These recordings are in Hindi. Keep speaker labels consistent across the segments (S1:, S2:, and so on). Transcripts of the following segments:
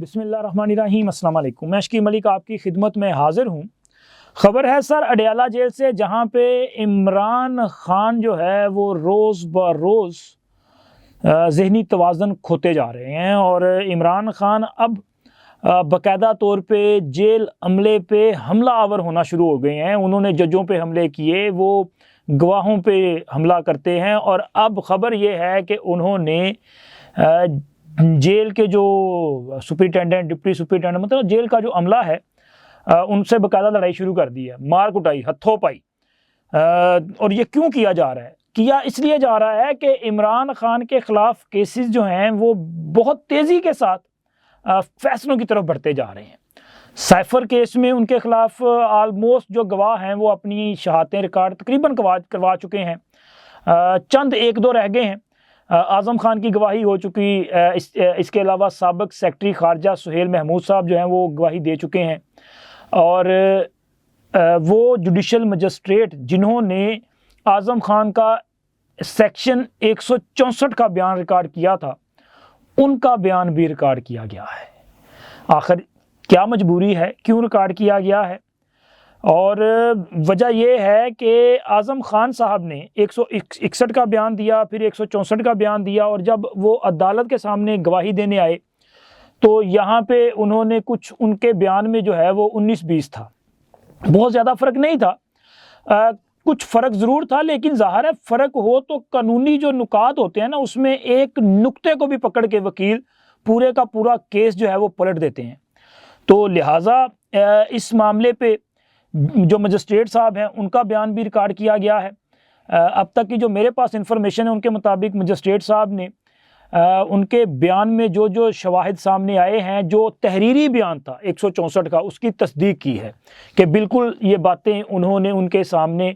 S1: बिस्मिल्लाहिर्रहमानिर्रहीम, अस्सलाम वालेकुम। मैं अशकीम मलिक आपकी खिदमत में हाज़िर हूँ। ख़बर है सर अडयाला जेल से, जहाँ पे इमरान ख़ान जो है वो रोज़ ब रोज़ ज़हनी तवाज़ुन खोते जा रहे हैं और इमरान ख़ान अब बाकायदा तौर पे जेल अमले पे हमला आवर होना शुरू हो गए हैं। उन्होंने जजों पे हमले किए, वो गवाहों पे हमला करते हैं और अब ख़बर ये है कि उन्होंने जेल के जो सुपरिटेंडेंट, डिप्टी सुपरिटेंडेंट, मतलब जेल का जो अमला है, उनसे बाकायदा लड़ाई शुरू कर दी है, मार कुटाई, हत्थों पाई। और ये क्यों किया जा रहा है? किया इसलिए जा रहा है कि इमरान ख़ान के ख़िलाफ़ केसेस जो हैं वो बहुत तेज़ी के साथ फैसलों की तरफ बढ़ते जा रहे हैं। साइफ़र केस में उनके ख़िलाफ़ आलमोस्ट जो गवाह हैं वो अपनी शहादतें रिकॉर्ड तकरीबन करवा चुके हैं। चंद एक दो रह गए हैं। आज़म ख़ान की गवाही हो चुकी, इसके अलावा साबिक़ सेक्रेटरी ख़ारजा सुहेल महमूद साहब जो हैं वो गवाही दे चुके हैं। और वो जुडिशल मजिस्ट्रेट जिन्होंने आज़म ख़ान का सेक्शन 164 का बयान रिकॉर्ड किया था, उनका बयान भी रिकॉर्ड किया गया है। आखिर क्या मजबूरी है, क्यों रिकॉर्ड किया गया है? और वजह यह है कि आज़म ख़ान साहब ने 161 का बयान दिया, फिर 164 का बयान दिया, और जब वो अदालत के सामने गवाही देने आए तो यहाँ पे उन्होंने कुछ, उनके बयान में जो है वो 19-20 था। बहुत ज़्यादा फ़र्क नहीं था, कुछ फ़र्क ज़रूर था, लेकिन ज़ाहिर है फ़र्क हो तो कानूनी जो नुकात होते हैं ना, उसमें एक नुक्ते को भी पकड़ के वकील पूरे का पूरा केस जो है वो पलट देते हैं। तो लिहाजा इस मामले पे जो मजिस्ट्रेट साहब हैं उनका बयान भी रिकॉर्ड किया गया है। अब तक की जो मेरे पास इंफॉर्मेशन है उनके मुताबिक मजिस्ट्रेट साहब ने उनके बयान में जो जो शवाहिद सामने आए हैं, जो तहरीरी बयान था 164 का, उसकी तस्दीक की है कि बिल्कुल ये बातें उन्होंने उनके सामने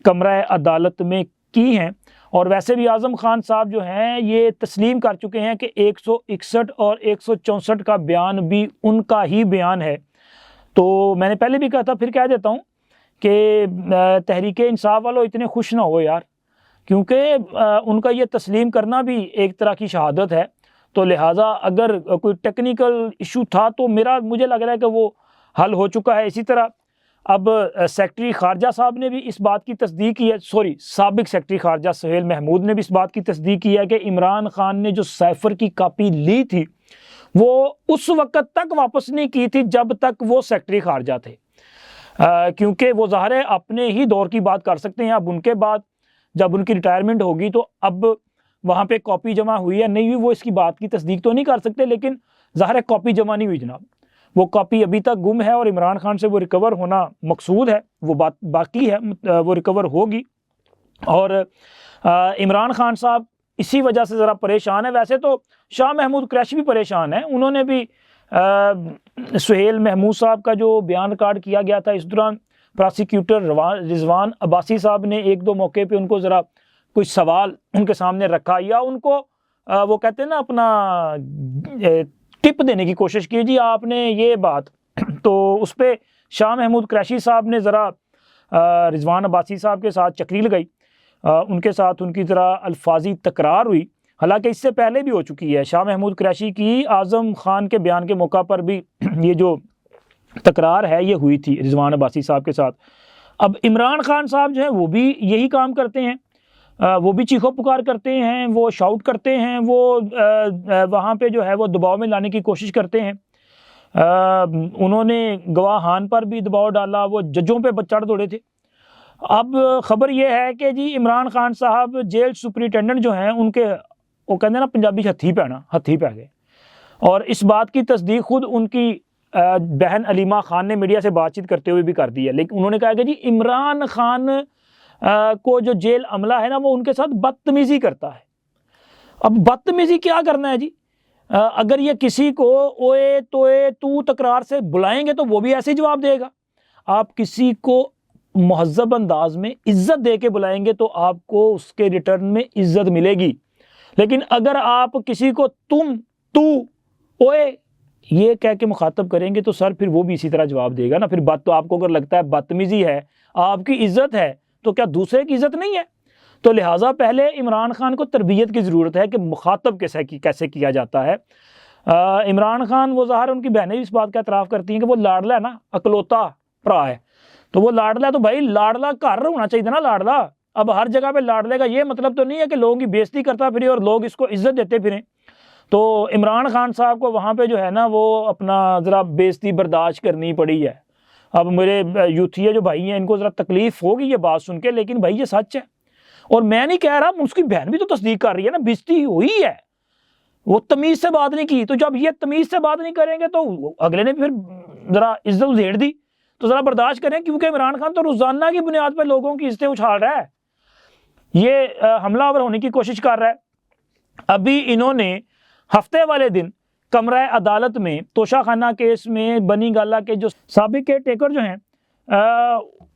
S1: कमरा अदालत में की हैं। और वैसे भी आज़म ख़ान साहब जो हैं ये तस्लीम कर चुके हैं कि 161 और 164 का बयान भी उनका ही बयान है। तो मैंने पहले भी कहा था, फिर कह देता हूँ कि तहरीक इंसाफ वालों इतने खुश ना हो यार, क्योंकि उनका ये तस्लीम करना भी एक तरह की शहादत है। तो लिहाजा अगर कोई टेक्निकल इशू था तो मुझे लग रहा है कि वो हल हो चुका है। इसी तरह अब सेक्रेटरी ख़ारजा साहब ने भी इस बात की तस्दीक की है, साबिक़ सेक्रेटरी ख़ारजा सुहेल महमूद ने भी इस बात की तस्दीक की है कि इमरान ख़ान ने जो साइफ़र की कापी ली थी वो उस वक़्त तक वापस नहीं की थी जब तक वो सेक्रेटरी ख़ारजा थे, क्योंकि वो ज़ाहिर है अपने ही दौर की बात कर सकते हैं। अब उनके बाद जब उनकी रिटायरमेंट होगी तो अब वहाँ पे कॉपी जमा हुई है नहीं हुई, वो इसकी बात की तस्दीक तो नहीं कर सकते, लेकिन ज़ाहिर है कॉपी जमा नहीं हुई जनाब। वो कॉपी अभी तक गुम है और इमरान ख़ान से वो रिकवर होना मकसूद है, वो बात बाकी है, वो रिकवर होगी। और इमरान ख़ान साहब इसी वजह से ज़रा परेशान है। वैसे तो शाह महमूद कुरैशी भी परेशान है, उन्होंने भी सुहेल महमूद साहब का जो बयान रिकॉर्ड किया गया था, इस दौरान प्रोसिक्यूटर रिजवान अब्बासी साहब ने एक दो मौके पे उनको ज़रा कुछ सवाल उनके सामने रखा, या उनको वो कहते हैं ना अपना टिप देने की कोशिश की, जी आपने ये बात तो उस पर शाह महमूद कुरैशी साहब ने ज़रा रिजवान अब्बासी साहब के साथ चक्री लगाई, उनके साथ उनकी ज़रा अल्फाजी तकरार हुई। हालांकि इससे पहले भी हो चुकी है, शाह महमूद कुरैशी की आज़म ख़ान के बयान के मौका पर भी ये जो तकरार है ये हुई थी रिजवान अब्बासी साहब के साथ। अब इमरान ख़ान साहब जो है वो भी यही काम करते हैं, वो भी चीखो पुकार करते हैं, वो शाउट करते हैं, वो वहाँ पे जो है वो दबाव में लाने की कोशिश करते हैं। उन्होंने गवाहान पर भी दबाव डाला, वो जजों पे चढ़ दौड़े थे। अब ख़बर यह है कि जी इमरान ख़ान साहब जेल सुपरिटेंडेंट जो हैं उनके, वो कहते हैं ना पंजाबी हथी पै गए। और इस बात की तस्दीक खुद उनकी बहन अलीमा ख़ान ने मीडिया से बातचीत करते हुए भी कर दी है। लेकिन उन्होंने कहा कि जी इमरान ख़ान को जो जेल अमला है ना वो उनके साथ बदतमीज़ी करता है। अब बदतमीज़ी क्या करना है जी? अगर ये किसी को ओए तोए तू तकरार से बुलाएंगे तो वो भी ऐसे ही जवाब देगा। आप किसी को महज़ब अंदाज में इज़्ज़त दे के बुलाएंगे तो आपको उसके रिटर्न में इज़्ज़त मिलेगी। लेकिन अगर आप किसी को तुम, तू, ओए ये कह के मुखातब करेंगे तो सर फिर वो भी इसी तरह जवाब देगा ना। फिर बात तो आपको अगर लगता है बदतमीज़ी है, आपकी इज़्ज़त है, तो क्या दूसरे की इज़्ज़त नहीं है? तो लिहाजा पहले इमरान ख़ान को तरबियत की ज़रूरत है कि मुखातब कैसे किया जाता है। इमरान खान वो ज़ाहिर उनकी बहनें भी इस बात का एतराफ़ करती हैं कि वो लाडला है ना, अकलौता भरा है, तो वो लाडला है, तो भाई लाडला घर होना चाहिए था ना लाडला। अब हर जगह पे लाडले का ये मतलब तो नहीं है कि लोगों की बेइज्जती करता फिरे और लोग इसको इज्जत देते फिरें। तो इमरान खान साहब को वहाँ पे जो है ना वो अपना ज़रा बेइज्जती बर्दाश्त करनी पड़ी है। अब मेरे यूथिया जो भाई हैं इनको ज़रा तकलीफ़ होगी ये बात सुन के, लेकिन भाई ये सच है। और मैं नहीं कह रहा, उसकी बहन भी तो तस्दीक कर रही है ना, बेइज्जती हुई है, वो तमीज़ से बात नहीं की। तो जब ये तमीज़ से बात नहीं करेंगे तो अगले ने फिर ज़रा इज्जत उधेड़ दी, तो ज़रा बर्दाश्त करें, क्योंकि इमरान खान तो रोज़ाना की बुनियाद पर लोगों की इज्जतें उछाल रहा है, ये हमलावर होने की कोशिश कर रहा है। अभी इन्होंने हफ्ते वाले दिन कमरा अदालत में तोशाखाना केस में बनी गाला के जो साबिक केयर टेकर जो हैं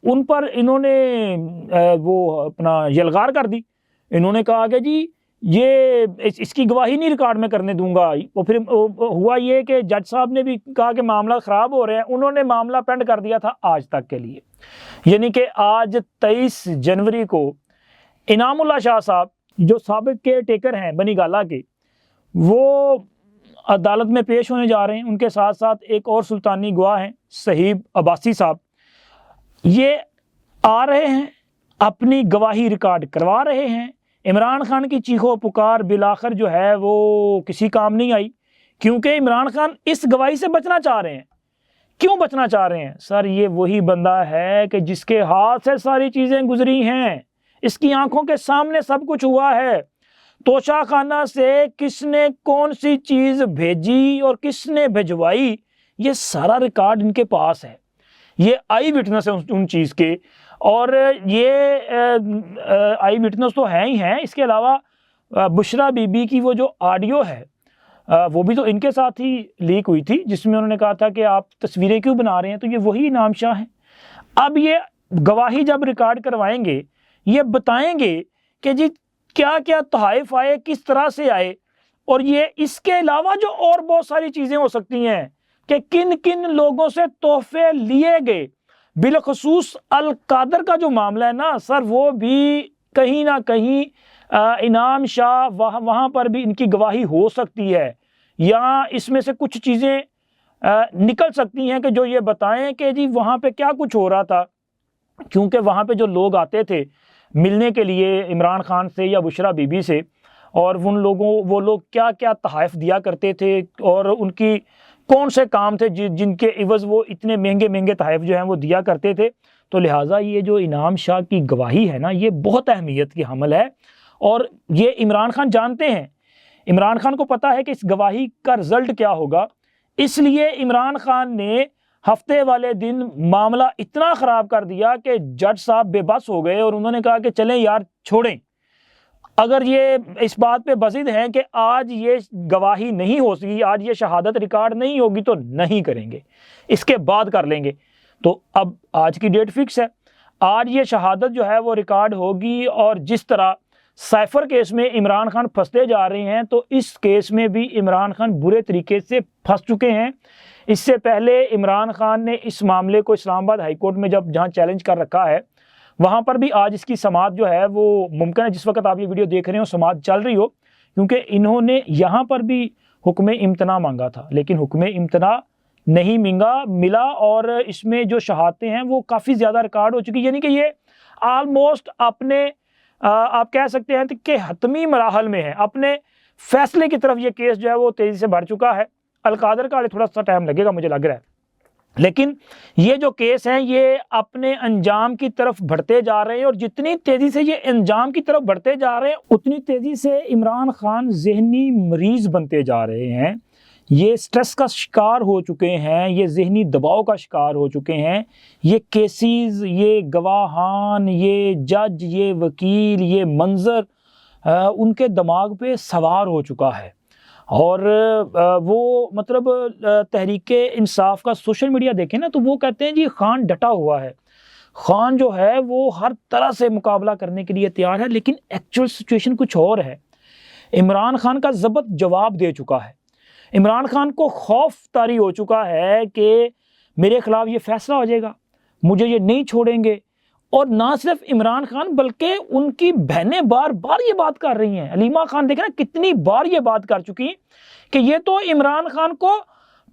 S1: उन पर इन्होंने वो अपना यलगार कर दी। इन्होंने कहा कि जी ये इसकी गवाही नहीं रिकॉर्ड में करने दूंगा। और फिर हुआ ये कि जज साहब ने भी कहा कि मामला ख़राब हो रहे हैं, उन्होंने मामला पेंड कर दिया था आज तक के लिए, यानी कि आज 23 जनवरी को इनामुल्लाह शाह साहब जो साबिक केयर टेकर हैं बनी गाला के, वो अदालत में पेश होने जा रहे हैं। उनके साथ साथ एक और सुल्तानी गवाह हैं सहीब अब्बासी साहब, ये आ रहे हैं, अपनी गवाही रिकॉर्ड करवा रहे हैं। इमरान खान की चीखो पुकार बिलाखिर जो है वो किसी काम नहीं आई, क्योंकि इमरान खान इस गवाही से बचना चाह रहे हैं। क्यों बचना चाह रहे हैं? सर ये वही बंदा है कि जिसके हाथ से सारी चीज़ें गुजरी हैं, इसकी आंखों के सामने सब कुछ हुआ है। तोशाखाना से किसने कौन सी चीज़ भेजी और किसने भिजवाई, ये सारा रिकॉर्ड इनके पास है, ये आई विटनेस है उन चीज़ के। और ये आई विटनेस तो हैं ही हैं, इसके अलावा बुशरा बीबी की वो जो ऑडियो है वो भी तो इनके साथ ही लीक हुई थी, जिसमें उन्होंने कहा था कि आप तस्वीरें क्यों बना रहे हैं, तो ये वही इनाम शाह हैं। अब ये गवाही जब रिकॉर्ड करवाएंगे, ये बताएंगे कि जी क्या क्या तोहफ़े आए, किस तरह से आए, और ये इसके अलावा जो और बहुत सारी चीज़ें हो सकती हैं कि किन किन लोगों से तोहफ़े लिए गए। बिलखसूस अल कादर का जो मामला है ना सर, वो भी कहीं ना कहीं इनाम शाह वहाँ पर भी इनकी गवाही हो सकती है, या इसमें से कुछ चीज़ें निकल सकती हैं कि जो ये बताएं कि जी वहाँ पे क्या कुछ हो रहा था। क्योंकि वहाँ पे जो लोग आते थे मिलने के लिए इमरान खान से या बुशरा बीबी से, और वो लोग क्या क्या तोहफ़े दिया करते थे और उनकी कौन से काम थे जिनके इवज़ वो इतने महंगे महंगे तोहफ़े जो हैं वो दिया करते थे। तो लिहाजा ये जो इनाम शाह की गवाही है ना, ये बहुत अहमियत की हमल है, और ये इमरान खान जानते हैं। इमरान खान को पता है कि इस गवाही का रिज़ल्ट क्या होगा, इसलिए इमरान खान ने हफ्ते वाले दिन मामला इतना ख़राब कर दिया कि जज साहब बेबस हो गए और उन्होंने कहा कि चलें यार छोड़ें, अगर ये इस बात पे बज़िद हैं कि आज ये गवाही नहीं हो सकी, आज ये शहादत रिकॉर्ड नहीं होगी, तो नहीं करेंगे, इसके बाद कर लेंगे। तो अब आज की डेट फिक्स है, आज ये शहादत जो है वो रिकॉर्ड होगी। और जिस तरह साइफर केस में इमरान खान फंसते जा रहे हैं, तो इस केस में भी इमरान खान बुरे तरीके से फंस चुके हैं। इससे पहले इमरान खान ने इस मामले को इस्लामाबाद हाई कोर्ट में जहाँ चैलेंज कर रखा है, वहाँ पर भी आज इसकी समाअत जो है वो मुमकिन है जिस वक्त आप ये वीडियो देख रहे हो समाअत चल रही हो, क्योंकि इन्होंने यहाँ पर भी हुक्म इम्तना मांगा था, लेकिन हुक्म इम्तना नहीं मिला और इसमें जो शहादतें हैं वो काफ़ी ज़्यादा रिकॉर्ड हो चुकी, यानी कि ये आलमोस्ट अपने आप कह सकते हैं कि हतमी मराहल में है, अपने फैसले की तरफ ये केस जो है वो तेज़ी से बढ़ चुका है। अलकादर का थोड़ा सा टाइम लगेगा मुझे लग रहा है, लेकिन ये जो केस हैं ये अपने अंजाम की तरफ बढ़ते जा रहे हैं, और जितनी तेज़ी से ये अंजाम की तरफ बढ़ते जा रहे हैं उतनी तेज़ी से इमरान खान ज़हनी मरीज़ बनते जा रहे हैं। ये स्ट्रेस का शिकार हो चुके हैं, ये ज़हनी दबाव का शिकार हो चुके हैं। ये केसेस, ये गवाहान, ये जज, ये वकील, ये मंजर उनके दिमाग पे सवार हो चुका है। और वो मतलब तहरीक इंसाफ का सोशल मीडिया देखें ना तो वो कहते हैं जी खान डटा हुआ है, खान जो है वो हर तरह से मुकाबला करने के लिए तैयार है, लेकिन एक्चुअल सिचुएशन कुछ और है। इमरान खान का ज़बत जवाब दे चुका है, इमरान खान को खौफ तारी हो चुका है कि मेरे ख़िलाफ़ ये फ़ैसला हो जाएगा, मुझे ये नहीं छोड़ेंगे, और ना सिर्फ इमरान खान बल्कि उनकी बहनें बार बार ये बात कर रही हैं। हलीमा खान देखें ना कितनी बार ये बात कर चुकी हैं कि ये तो इमरान खान को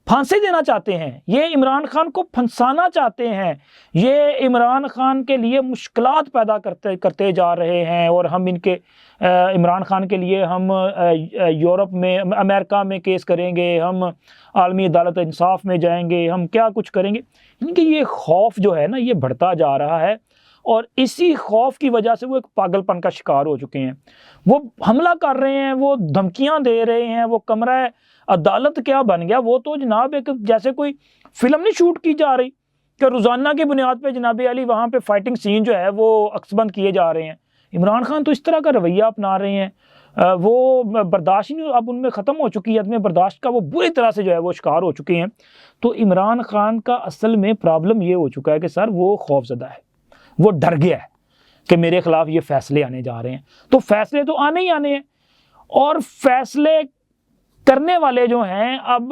S1: फांसी देना चाहते हैं, ये इमरान खान को फंसाना चाहते हैं, ये इमरान खान के लिए मुश्किलात पैदा करते जा रहे हैं। और हम इनके इमरान खान के लिए हम यूरोप में, अमेरिका में केस करेंगे, हम आलमी अदालत इंसाफ में जाएंगे, हम क्या कुछ करेंगे। इनकी ये खौफ जो है ना ये बढ़ता जा रहा है और इसी खौफ की वजह से वो एक पागलपन का शिकार हो चुके हैं। वो हमला कर रहे हैं, वो धमकियां दे रहे हैं, वो कमरा अदालत क्या बन गया। वो तो जनाब एक जैसे कोई फिल्म नहीं शूट की जा रही कि रोज़ाना की बुनियाद पे जनाब अली वहाँ पे फाइटिंग सीन जो है वो अक्सबंद किए जा रहे हैं। इमरान खान तो इस तरह का रवैया अपना रहे हैं, वो बर्दाश्त ही नहीं, अब उनमें ख़त्म हो चुकी है अदम बर्दाश्त का, वो बुरी तरह से जो है वो शिकार हो चुके हैं। तो इमरान खान का असल में प्रॉब्लम ये हो चुका है कि सर वो खौफजदा है, वो डर गया है कि मेरे ख़िलाफ़ ये फ़ैसले आने जा रहे हैं। तो फ़ैसले तो आने ही आने हैं और फ़ैसले करने वाले जो हैं अब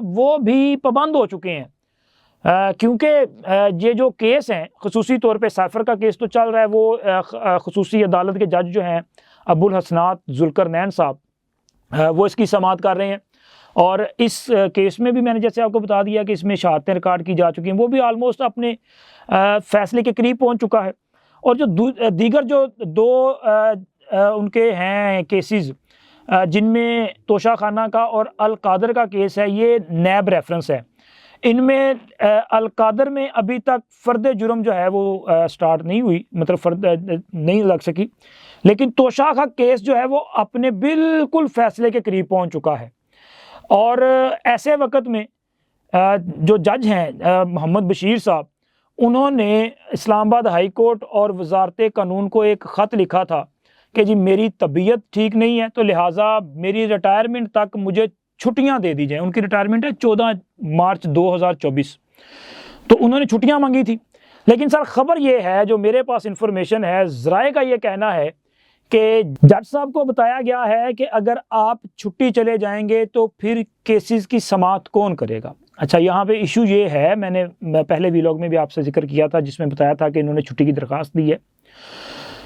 S1: वो भी पाबंद हो चुके हैं, क्योंकि ये जो केस हैं ख़ुसूसी तौर पे साइफ़र का केस तो चल रहा है, वो ख़ुसूसी अदालत के जज जो हैं अबुल हसनात जुल्करनैन साहब वो इसकी समाअत कर रहे हैं। और इस केस में भी मैंने जैसे आपको बता दिया कि इसमें शहादतें रिकॉर्ड की जा चुकी हैं, वो भी आलमोस्ट अपने फ़ैसले के करीब पहुंच चुका है। और जो दीगर जो दो उनके हैं केसेस जिनमें तोशा खाना का और अल कादर का केस है, ये नैब रेफरेंस है। इनमें अल कादर में अभी तक फ़र्द जुर्म जो है वो स्टार्ट नहीं हुई, मतलब फ़र्द नहीं लग सकी, लेकिन तोशा का केस जो है वो अपने बिल्कुल फ़ैसले के करीब पहुंच चुका है। और ऐसे वक्त में जो जज हैं मोहम्मद बशीर साहब, उन्होंने इस्लामाबाद हाई कोर्ट और वजारत कानून को एक ख़त लिखा था कि जी मेरी तबीयत ठीक नहीं है, तो लिहाजा मेरी रिटायरमेंट तक मुझे छुट्टियां दे दी जाएँ। उनकी रिटायरमेंट है 14 मार्च 2024, तो उन्होंने छुट्टियां मांगी थी। लेकिन सर ख़बर ये है, जो मेरे पास इंफॉर्मेशन है, ज़राए का ये कहना है कि जज साहब को बताया गया है कि अगर आप छुट्टी चले जाएंगे तो फिर केसेस की समाअत कौन करेगा। अच्छा, यहाँ पे इशू ये है, मैं पहले व्लॉग में भी आपसे जिक्र किया था जिसमें बताया था कि इन्होंने छुट्टी की दरख्वास्त दी है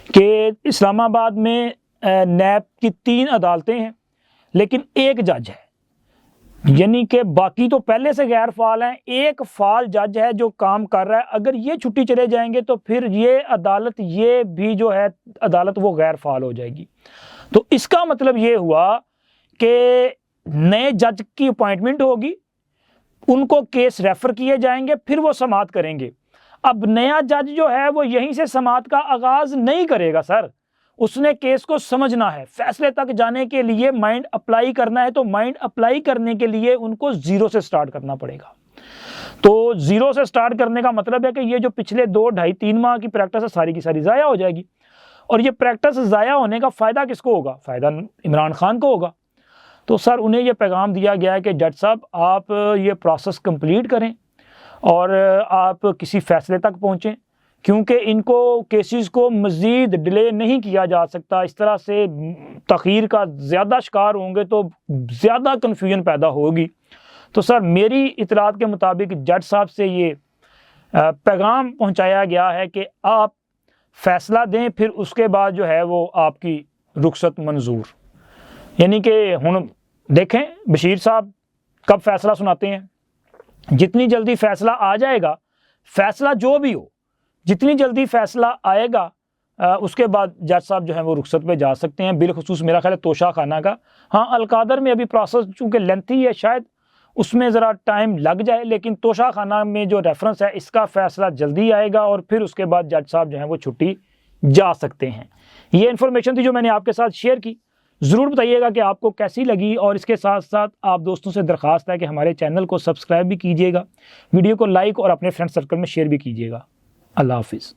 S1: कि इस्लामाबाद में नैब की 3 अदालतें हैं लेकिन एक जज है, यानी कि बाकी तो पहले से गैर फाल हैं, एक फाल जज है जो काम कर रहा है। अगर ये छुट्टी चले जाएंगे तो फिर ये अदालत, ये भी जो है अदालत वो गैर फाल हो जाएगी। तो इसका मतलब ये हुआ कि नए जज की अपॉइंटमेंट होगी, उनको केस रेफर किए जाएंगे, फिर वो समाअत करेंगे। अब नया जज जो है वो यहीं से समाअत का आगाज़ नहीं करेगा सर, उसने केस को समझना है। फैसले तक जाने के लिए माइंड अप्लाई करना है, तो माइंड अप्लाई करने के लिए उनको ज़ीरो से स्टार्ट करना पड़ेगा। तो ज़ीरो से स्टार्ट करने का मतलब है कि ये जो पिछले 2, 2.5-3 माह की प्रैक्टिस है सारी की सारी ज़ाया हो जाएगी। और ये प्रैक्टिस ज़ाया होने का फ़ायदा किसको होगा? फ़ायदा इमरान खान को होगा। तो सर उन्हें यह पैगाम दिया गया है कि जज साहब आप ये प्रोसेस कंप्लीट करें और आप किसी फ़ैसले तक पहुँचें, क्योंकि इनको केसेस को मज़ीद डिले नहीं किया जा सकता। इस तरह से तख़ीर का ज़्यादा शिकार होंगे तो ज़्यादा कन्फ्यूजन पैदा होगी। तो सर मेरी इतलात के मुताबिक जज साहब से ये पैगाम पहुंचाया गया है कि आप फ़ैसला दें, फिर उसके बाद जो है वो आपकी रुखसत मंजूर। यानी कि हुन देखें बशीर साहब कब फ़ैसला सुनाते हैं। जितनी जल्दी फ़ैसला आ जाएगा, फ़ैसला जो भी हो, जितनी जल्दी फ़ैसला आएगा उसके बाद जज साहब जो है वो रुखसत पे जा सकते हैं। बिलखुसूस मेरा ख्याल है तोशा खाना का, हाँ अल कादर में अभी प्रोसेस चूँकि लेंथी है, शायद उसमें ज़रा टाइम लग जाए, लेकिन तोशा खाना में जो रेफरेंस है इसका फ़ैसला जल्दी आएगा और फिर उसके बाद जज साहब जो है वो छुट्टी जा सकते हैं। ये इन्फॉर्मेशन थी जो मैंने आपके साथ शेयर की। ज़रूर बताइएगा कि आपको कैसी लगी, और इसके साथ साथ आप दोस्तों से दरख्वास्त है कि हमारे चैनल को सब्सक्राइब भी कीजिएगा, वीडियो को लाइक और अपने फ्रेंड सर्कल में शेयर भी कीजिएगा। अल्लाह हाफिज़।